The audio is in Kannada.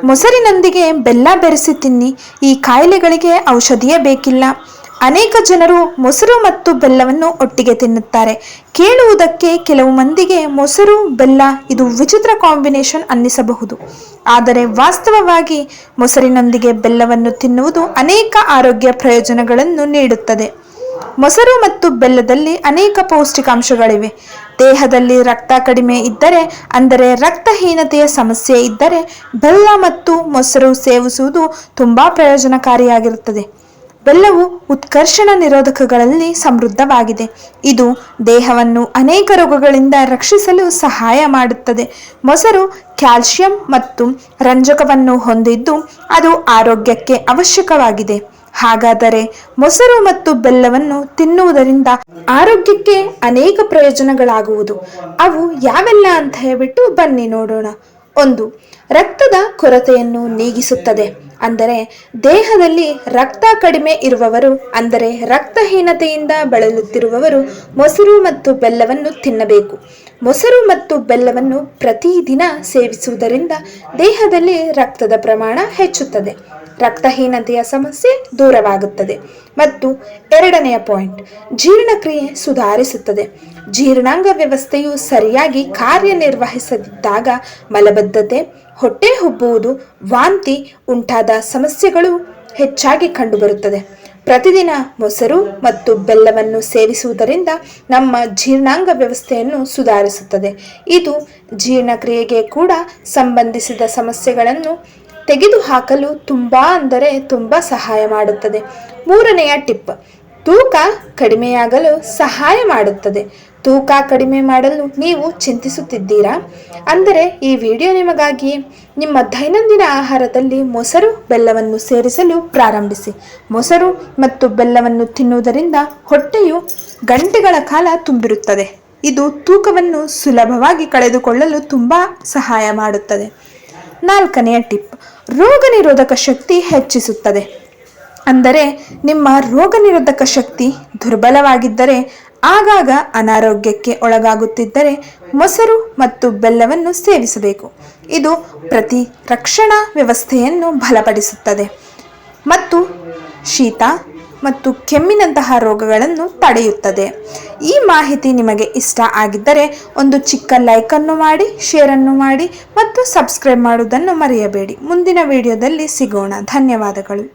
ಮೊಸರಿನೊಂದಿಗೆ ಬೆಲ್ಲ ಬೆರೆಸಿ ತಿನ್ನಿ. ಈ ಕಾಯಿಲೆಗಳಿಗೆ ಔಷಧಿಯೇ ಬೇಕಿಲ್ಲ. ಅನೇಕ ಜನರು ಮೊಸರು ಮತ್ತು ಬೆಲ್ಲವನ್ನು ಒಟ್ಟಿಗೆ ತಿನ್ನುತ್ತಾರೆ. ಕೇಳುವುದಕ್ಕೆ ಕೆಲವು ಮಂದಿಗೆ ಮೊಸರು ಬೆಲ್ಲ ಇದು ವಿಚಿತ್ರ ಕಾಂಬಿನೇಷನ್ ಅನ್ನಿಸಬಹುದು. ಆದರೆ ವಾಸ್ತವವಾಗಿ ಮೊಸರಿನೊಂದಿಗೆ ಬೆಲ್ಲವನ್ನು ತಿನ್ನುವುದು ಅನೇಕ ಆರೋಗ್ಯ ಪ್ರಯೋಜನಗಳನ್ನು ನೀಡುತ್ತದೆ. ಮೊಸರು ಮತ್ತು ಬೆಲ್ಲದಲ್ಲಿ ಅನೇಕ ಪೌಷ್ಟಿಕಾಂಶಗಳಿವೆ. ದೇಹದಲ್ಲಿ ರಕ್ತ ಕಡಿಮೆ ಇದ್ದರೆ, ಅಂದರೆ ರಕ್ತಹೀನತೆಯ ಸಮಸ್ಯೆ ಇದ್ದರೆ, ಬೆಲ್ಲ ಮತ್ತು ಮೊಸರು ಸೇವಿಸುವುದು ತುಂಬ ಪ್ರಯೋಜನಕಾರಿಯಾಗಿರುತ್ತದೆ. ಬೆಲ್ಲವು ಉತ್ಕರ್ಷಣ ನಿರೋಧಕಗಳಲ್ಲಿ ಸಮೃದ್ಧವಾಗಿದೆ. ಇದು ದೇಹವನ್ನು ಅನೇಕ ರೋಗಗಳಿಂದ ರಕ್ಷಿಸಲು ಸಹಾಯ ಮಾಡುತ್ತದೆ. ಮೊಸರು ಕ್ಯಾಲ್ಸಿಯಂ ಮತ್ತು ರಂಜಕವನ್ನು ಹೊಂದಿದ್ದು ಅದು ಆರೋಗ್ಯಕ್ಕೆ ಅವಶ್ಯಕವಾಗಿದೆ. ಹಾಗಾದರೆ ಮೊಸರು ಮತ್ತು ಬೆಲ್ಲವನ್ನು ತಿನ್ನುವುದರಿಂದ ಆರೋಗ್ಯಕ್ಕೆ ಅನೇಕ ಪ್ರಯೋಜನಗಳಾಗುವುದು. ಅವು ಯಾವೆಲ್ಲ ಅಂತ ಹೇಳ್ಬಿಟ್ಟು ಬನ್ನಿ ನೋಡೋಣ. 1. ರಕ್ತದ ಕೊರತೆಯನ್ನು ನೀಗಿಸುತ್ತದೆ. ಅಂದರೆ ದೇಹದಲ್ಲಿ ರಕ್ತ ಕಡಿಮೆ ಇರುವವರು, ಅಂದರೆ ರಕ್ತಹೀನತೆಯಿಂದ ಬಳಲುತ್ತಿರುವವರು ಮೊಸರು ಮತ್ತು ಬೆಲ್ಲವನ್ನು ತಿನ್ನಬೇಕು. ಮೊಸರು ಮತ್ತು ಬೆಲ್ಲವನ್ನು ಪ್ರತಿದಿನ ಸೇವಿಸುವುದರಿಂದ ದೇಹದಲ್ಲಿ ರಕ್ತದ ಪ್ರಮಾಣ ಹೆಚ್ಚುತ್ತದೆ, ರಕ್ತಹೀನತೆಯ ಸಮಸ್ಯೆ ದೂರವಾಗುತ್ತದೆ. ಮತ್ತು 2ನೆಯ ಪಾಯಿಂಟ್, ಜೀರ್ಣಕ್ರಿಯೆ ಸುಧಾರಿಸುತ್ತದೆ. ಜೀರ್ಣಾಂಗ ವ್ಯವಸ್ಥೆಯು ಸರಿಯಾಗಿ ಕಾರ್ಯನಿರ್ವಹಿಸದಿದ್ದಾಗ ಮಲಬದ್ಧತೆ, ಹೊಟ್ಟೆ ಉಬ್ಬುವುದು, ವಾಂತಿ ಉಂಟಾದ ಸಮಸ್ಯೆಗಳು ಹೆಚ್ಚಾಗಿ ಕಂಡುಬರುತ್ತದೆ. ಪ್ರತಿದಿನ ಮೊಸರು ಮತ್ತು ಬೆಲ್ಲವನ್ನು ಸೇವಿಸುವುದರಿಂದ ನಮ್ಮ ಜೀರ್ಣಾಂಗ ವ್ಯವಸ್ಥೆಯನ್ನು ಸುಧಾರಿಸುತ್ತದೆ. ಇದು ಜೀರ್ಣಕ್ರಿಯೆಗೆ ಕೂಡ ಸಂಬಂಧಿಸಿದ ಸಮಸ್ಯೆಗಳನ್ನು ತೆಗೆದುಹಾಕಲು ತುಂಬ ಸಹಾಯ ಮಾಡುತ್ತದೆ. 3ನೆಯ ಟಿಪ್, ತೂಕ ಕಡಿಮೆಯಾಗಲು ಸಹಾಯ ಮಾಡುತ್ತದೆ. ತೂಕ ಕಡಿಮೆ ಮಾಡಲು ನೀವು ಚಿಂತಿಸುತ್ತಿದ್ದೀರಾ? ಅಂದರೆ ಈ ವಿಡಿಯೋ ನಿಮಗಾಗಿ. ನಿಮ್ಮ ದೈನಂದಿನ ಆಹಾರದಲ್ಲಿ ಮೊಸರು ಬೆಲ್ಲವನ್ನು ಸೇರಿಸಲು ಪ್ರಾರಂಭಿಸಿ. ಮೊಸರು ಮತ್ತು ಬೆಲ್ಲವನ್ನು ತಿನ್ನುವುದರಿಂದ ಹೊಟ್ಟೆಯು ಗಂಟೆಗಳ ಕಾಲ ತುಂಬಿರುತ್ತದೆ. ಇದು ತೂಕವನ್ನು ಸುಲಭವಾಗಿ ಕಳೆದುಕೊಳ್ಳಲು ತುಂಬ ಸಹಾಯ ಮಾಡುತ್ತದೆ. 4ನೆಯ ಟಿಪ್, ರೋಗ ನಿರೋಧಕ ಶಕ್ತಿ ಹೆಚ್ಚಿಸುತ್ತದೆ. ಅಂದರೆ ನಿಮ್ಮ ರೋಗ ನಿರೋಧಕ ಶಕ್ತಿ ದುರ್ಬಲವಾಗಿದ್ದರೆ, ಆಗಾಗ ಅನಾರೋಗ್ಯಕ್ಕೆ ಒಳಗಾಗುತ್ತಿದ್ದರೆ ಮೊಸರು ಮತ್ತು ಬೆಲ್ಲವನ್ನು ಸೇವಿಸಬೇಕು. ಇದು ಪ್ರತಿರಕ್ಷಣಾ ವ್ಯವಸ್ಥೆಯನ್ನು ಬಲಪಡಿಸುತ್ತದೆ ಮತ್ತು ಶೀತ ಮತ್ತು ಕೆಮ್ಮಿನಂತಹ ರೋಗಗಳನ್ನು ತಡೆಯುತ್ತದೆ. ಈ ಮಾಹಿತಿ ನಿಮಗೆ ಇಷ್ಟ ಆಗಿದ್ದರೆ ಒಂದು ಚಿಕ್ಕ ಲೈಕನ್ನು ಮಾಡಿ, ಶೇರನ್ನು ಮಾಡಿ ಮತ್ತು ಸಬ್ಸ್ಕ್ರೈಬ್ ಮಾಡುವುದನ್ನು ಮರೆಯಬೇಡಿ. ಮುಂದಿನ ವಿಡಿಯೋದಲ್ಲಿ ಸಿಗೋಣ. ಧನ್ಯವಾದಗಳು.